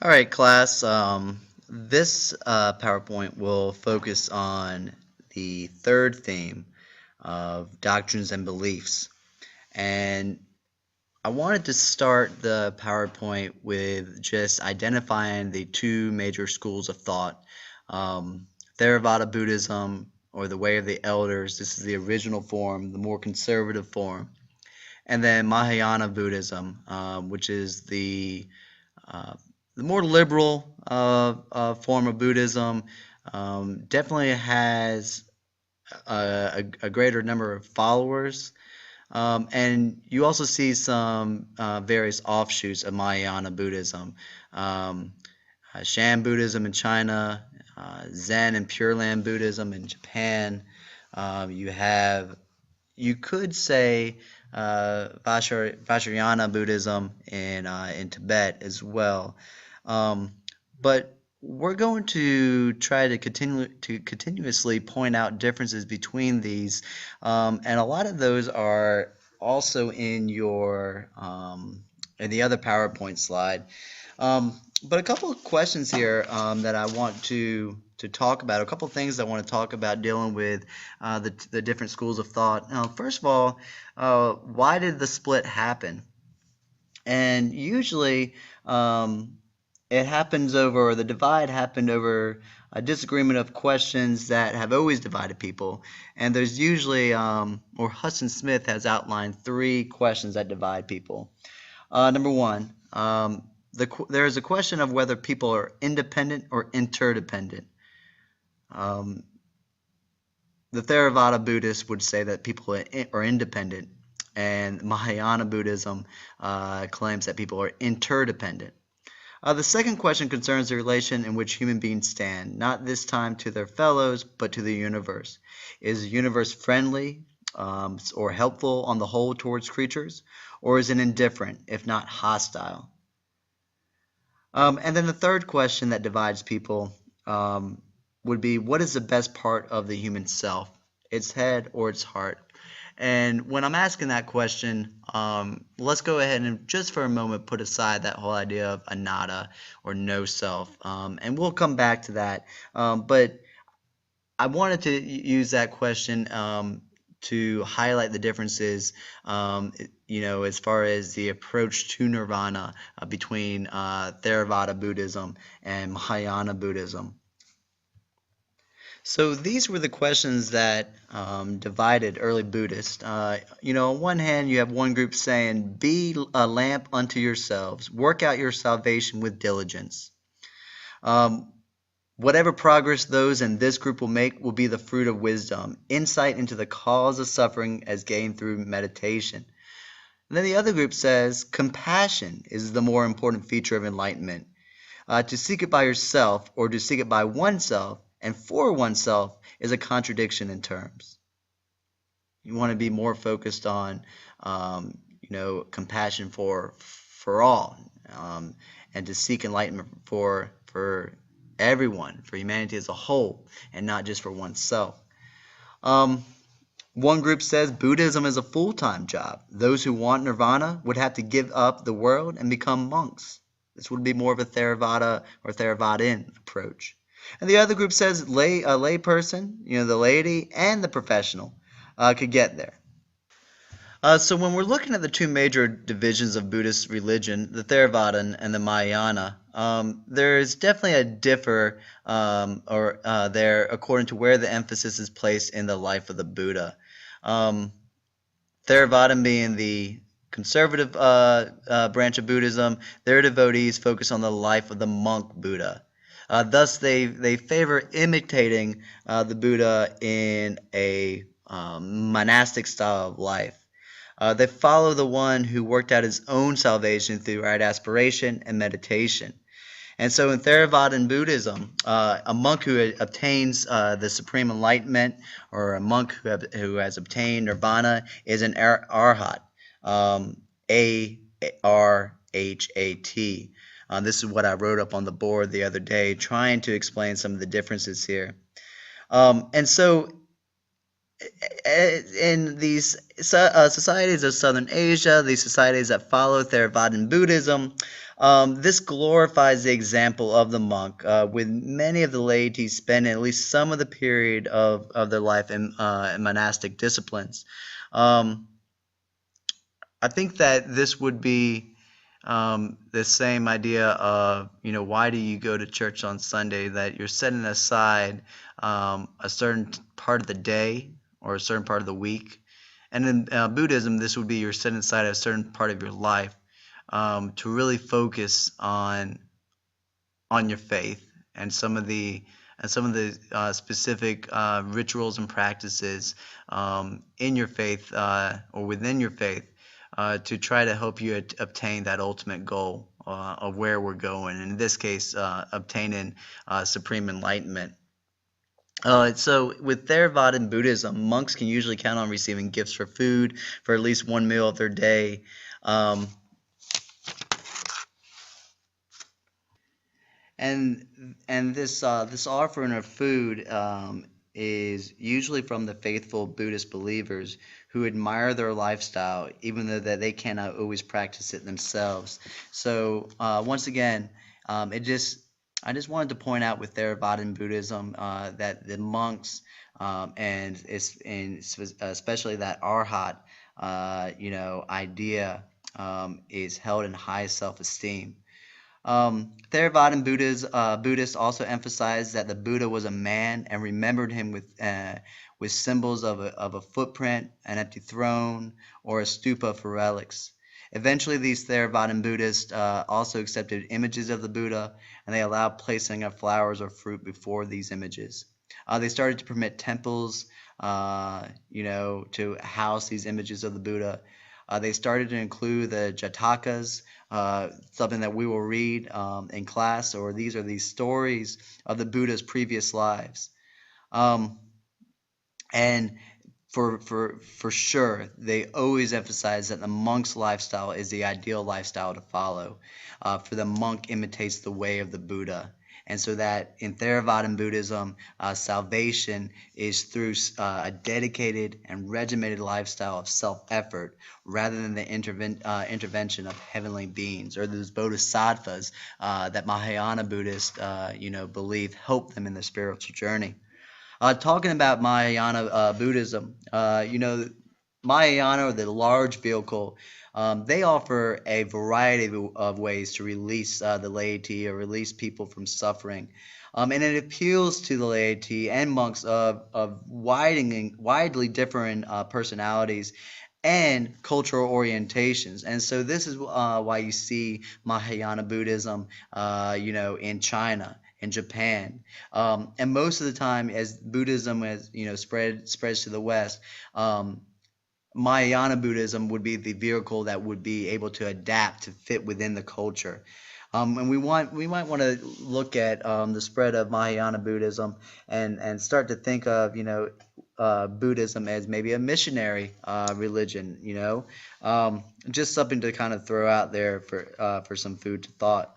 All right, class. This PowerPoint will focus on the third theme of doctrines and beliefs. And I wanted to start the PowerPoint with just identifying the two major schools of thought. Um, Theravada Buddhism, or the Way of the Elders. This is the original form, the more conservative form. And then Mahayana Buddhism, which is uh, the more liberal form of Buddhism. Definitely has a greater number of followers. And you also see some various offshoots of Mahayana Buddhism. Um, Shan Buddhism in China, Zen and Pure Land Buddhism in Japan. You have, you could say, Vajrayana Buddhism in Tibet as well. Um, but we're going to try to continuously point out differences between these, and a lot of those are also in the other PowerPoint slide. But a couple of questions here that I want to talk about. A couple of things I want to talk about dealing with the different schools of thought. First of all, why did the split happen? And usually, it happens over, or the divide happened over a disagreement of questions that have always divided people. And there's usually, or Hudson Smith has outlined three questions that divide people. Number one, there is a question of whether people are independent or interdependent. Um, the Theravada Buddhists would say that people are independent, and Mahayana Buddhism claims that people are interdependent. The second question concerns the relation in which human beings stand, not this time to their fellows, but to the universe. Is the universe friendly or helpful on the whole towards creatures, or is it indifferent, if not hostile? And then the third question that divides people would be, what is the best part of the human self, its head or its heart? And when I'm asking that question, let's go ahead and just for a moment put aside that whole idea of anatta or no self, and we'll come back to that. But I wanted to use that question to highlight the differences, as far as the approach to nirvana between Theravada Buddhism and Mahayana Buddhism. So these were the questions that divided early Buddhists. On one hand, you have one group saying, "Be a lamp unto yourselves, work out your salvation with diligence." Um, Whatever progress those in this group will make will be the fruit of wisdom, insight into the cause of suffering as gained through meditation. And then the other group says compassion is the more important feature of enlightenment. To seek it by yourself or to seek it by oneself and for oneself is a contradiction in terms. You want to be more focused on, compassion for all, and to seek enlightenment for everyone, for humanity as a whole, and not just for oneself. Um, One group says Buddhism is a full-time job. Those who want nirvana would have to give up the world and become monks. This would be more of a Theravada or Theravadin approach. And the other group says a lay person, the laity and the professional, could get there. So when we're looking at the two major divisions of Buddhist religion, the Theravada and the Mahayana, there is definitely a differ there according to where the emphasis is placed in the life of the Buddha. Um, Theravada being the conservative branch of Buddhism, their devotees focus on the life of the monk Buddha. Thus, they favor imitating the Buddha in a monastic style of life. They follow the one who worked out his own salvation through right aspiration and meditation. And so in Theravadan Buddhism, a monk who obtains the supreme enlightenment, or a monk who has obtained nirvana, is an arhat, A-R-H-A-T. This is what I wrote up on the board the other day, trying to explain some of the differences here. And so in these societies of Southern Asia, these societies that follow Theravadan Buddhism, this glorifies the example of the monk, with many of the laity spending at least some of the period of their life in monastic disciplines. Um, I think that this would be the same idea of, why do you go to church on Sunday? That you're setting aside a certain part of the day or a certain part of the week. And in Buddhism, this would be you're setting aside a certain part of your life to really focus on your faith and some of the specific rituals and practices in your faith or within your faith to try to help you obtain that ultimate goal of where we're going. And in this case, obtaining supreme enlightenment. So with Theravada Buddhism, monks can usually count on receiving gifts for food for at least one meal of their day. Um, and this offering of food is usually from the faithful Buddhist believers who admire their lifestyle, even though that they cannot always practice it themselves. So once again, it just I just wanted to point out with Theravadan Buddhism that the monks and especially that arhat idea is held in high self-esteem. Theravadan Buddhists also emphasized that the Buddha was a man and remembered him with symbols of a footprint, an empty throne, or a stupa for relics. Eventually, these Theravadan Buddhists also accepted images of the Buddha, and they allowed placing of flowers or fruit before these images. They started to permit temples, to house these images of the Buddha. They started to include the Jatakas, something that we will read in class, or these are these stories of the Buddha's previous lives. Um, and for sure, they always emphasize that the monk's lifestyle is the ideal lifestyle to follow. For the monk imitates the way of the Buddha. And so that in Theravadan Buddhism, salvation is through a dedicated and regimented lifestyle of self-effort rather than the intervention of heavenly beings or those bodhisattvas that Mahayana Buddhists, believe help them in their spiritual journey. Talking about Mahayana Buddhism, Mahayana, or the large vehicle, they offer a variety of ways to release the laity or release people from suffering. And it appeals to the laity and monks of widely different personalities and cultural orientations. And so this is why you see Mahayana Buddhism, in China, in Japan, and most of the time, as Buddhism spreads to the West, Mahayana Buddhism would be the vehicle that would be able to adapt to fit within the culture. And we might want to look at the spread of Mahayana Buddhism and start to think of Buddhism as maybe a missionary religion. Just something to kind of throw out there for some food to thought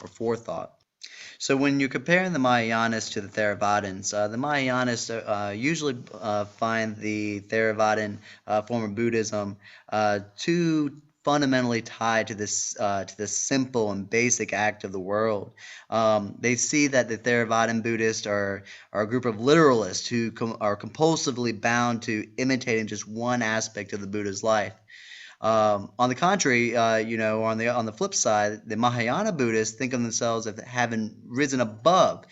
or forethought. So when you're comparing the Mahayanas to the Theravadins, the Mahayanas usually find the Theravadin form of Buddhism too fundamentally tied to this simple and basic act of the world. They see that the Theravadin Buddhists are a group of literalists who are compulsively bound to imitating just one aspect of the Buddha's life. On the contrary, on the flip side, the Mahayana Buddhists think of themselves as having risen above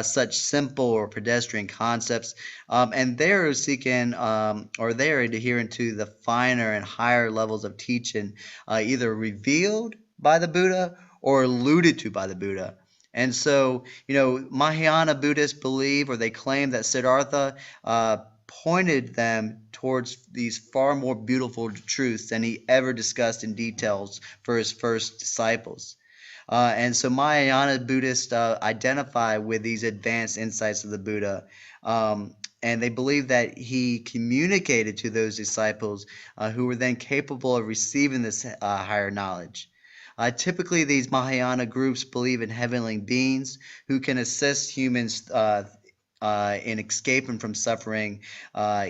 such simple or pedestrian concepts, and they're seeking or they're adhering to the finer and higher levels of teaching, either revealed by the Buddha or alluded to by the Buddha. And so, Mahayana Buddhists believe or they claim that Siddhartha pointed them towards these far more beautiful truths than he ever discussed in details for his first disciples. And so Mahayana Buddhists identify with these advanced insights of the Buddha. And they believe that he communicated to those disciples who were then capable of receiving this higher knowledge. Typically, these Mahayana groups believe in heavenly beings who can assist humans in escaping from suffering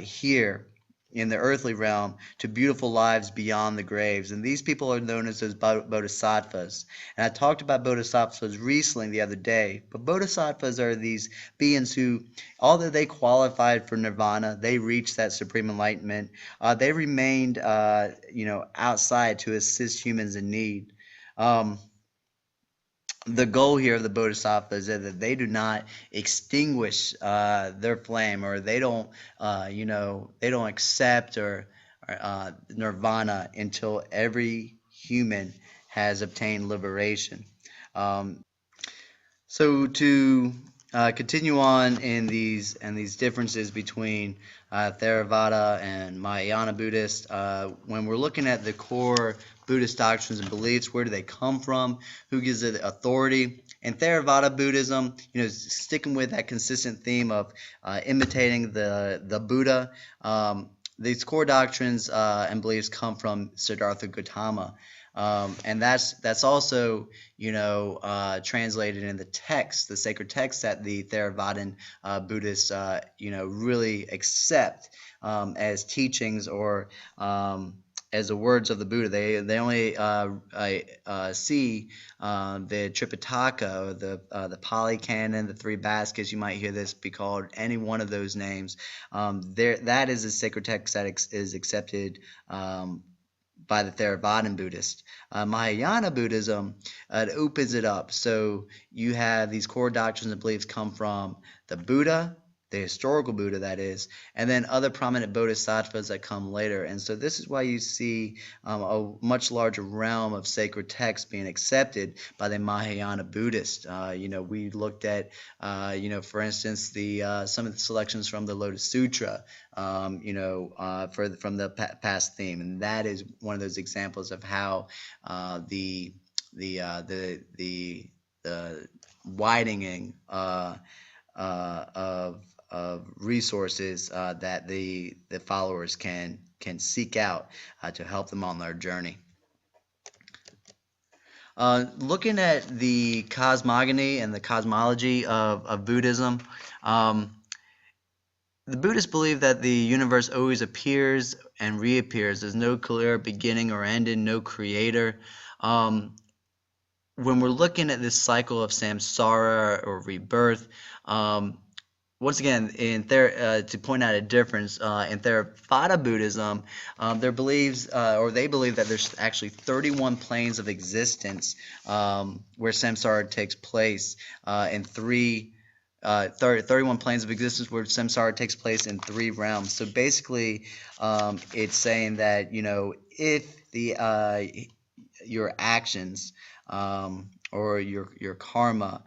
here in the earthly realm to beautiful lives beyond the graves. And these people are known as those bodhisattvas. And I talked about bodhisattvas recently the other day, but bodhisattvas are these beings who, although they qualified for nirvana, they reached that supreme enlightenment, they remained, outside to assist humans in need. Um, the goal here of the bodhisattvas is that they do not extinguish their flame, or they don't, they don't accept or nirvana until every human has obtained liberation. Um, so to continue on in these differences between Theravada and Mahayana Buddhist, when we're looking at the core Buddhist doctrines and beliefs, where do they come from? Who gives it authority? In Theravada Buddhism, sticking with that consistent theme of imitating the Buddha. These core doctrines and beliefs come from Siddhartha Gautama. And that's also translated in the text, the sacred text that the Theravadan Buddhists really accept as teachings, or as the words of the Buddha. They only see the Tripitaka, or the Pali Canon, the three baskets. You might hear this be called any one of those names. That is a sacred text that is accepted by the Theravadan Buddhist. Mahayana Buddhism, it opens it up. So you have these core doctrines and beliefs come from the Buddha, the historical Buddha, that is, and then other prominent bodhisattvas that come later. And so this is why you see a much larger realm of sacred texts being accepted by the Mahayana Buddhist. We looked at, for instance, some of the selections from the Lotus Sutra, from the past theme, and that is one of those examples of how the widening of resources that the followers can seek out to help them on their journey. Looking at the cosmogony and the cosmology of Buddhism, the Buddhists believe that the universe always appears and reappears. There's no clear beginning or ending, no creator. When we're looking at this cycle of samsara or rebirth, once again, to point out a difference, in Theravada Buddhism, they believe that there's actually 31 planes of existence where samsara takes place, in 31 planes of existence where samsara takes place in 3 realms. So basically, it's saying that if your actions or your karma,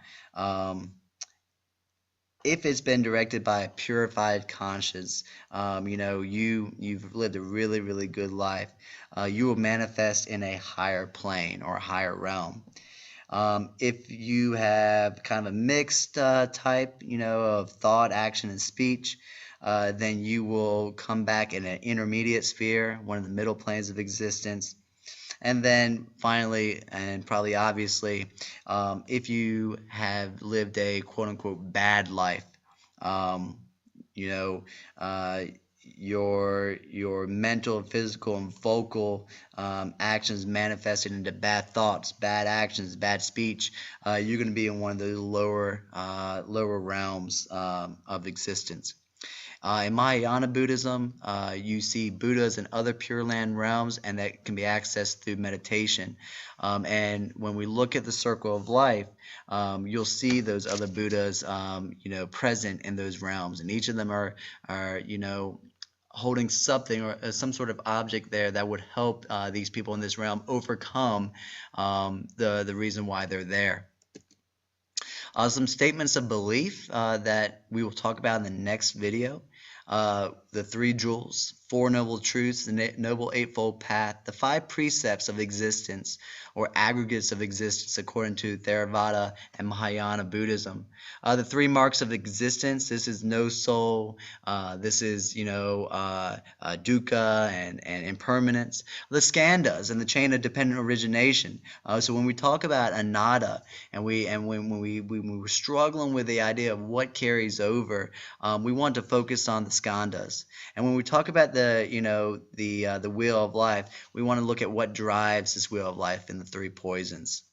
if it's been directed by a purified conscience, you've lived a really, really good life, you will manifest in a higher plane or a higher realm. If you have kind of a mixed type, of thought, action, and speech, then you will come back in an intermediate sphere, one of the middle planes of existence. And then finally, and probably obviously, if you have lived a quote-unquote bad life, your mental, physical, and vocal actions manifested into bad thoughts, bad actions, bad speech, you're going to be in one of those lower realms of existence. In Mahayana Buddhism, you see Buddhas in other Pure Land realms, and that can be accessed through meditation. And when we look at the circle of life, you'll see those other Buddhas, present in those realms, and each of them are holding something or some sort of object there that would help these people in this realm overcome the reason why they're there. Some statements of belief that we will talk about in the next video. The 3 jewels, Four Noble Truths, the Noble Eightfold Path, the Five Precepts of Existence, or aggregates of existence according to Theravada and Mahayana Buddhism. The three marks of existence, this is no soul, this is, dukkha and impermanence. The skandhas and the chain of dependent origination. So when we talk about anatta and when we were struggling with the idea of what carries over, we want to focus on the skandhas. And when we talk about the wheel of life, we want to look at what drives this wheel of life in the three poisons.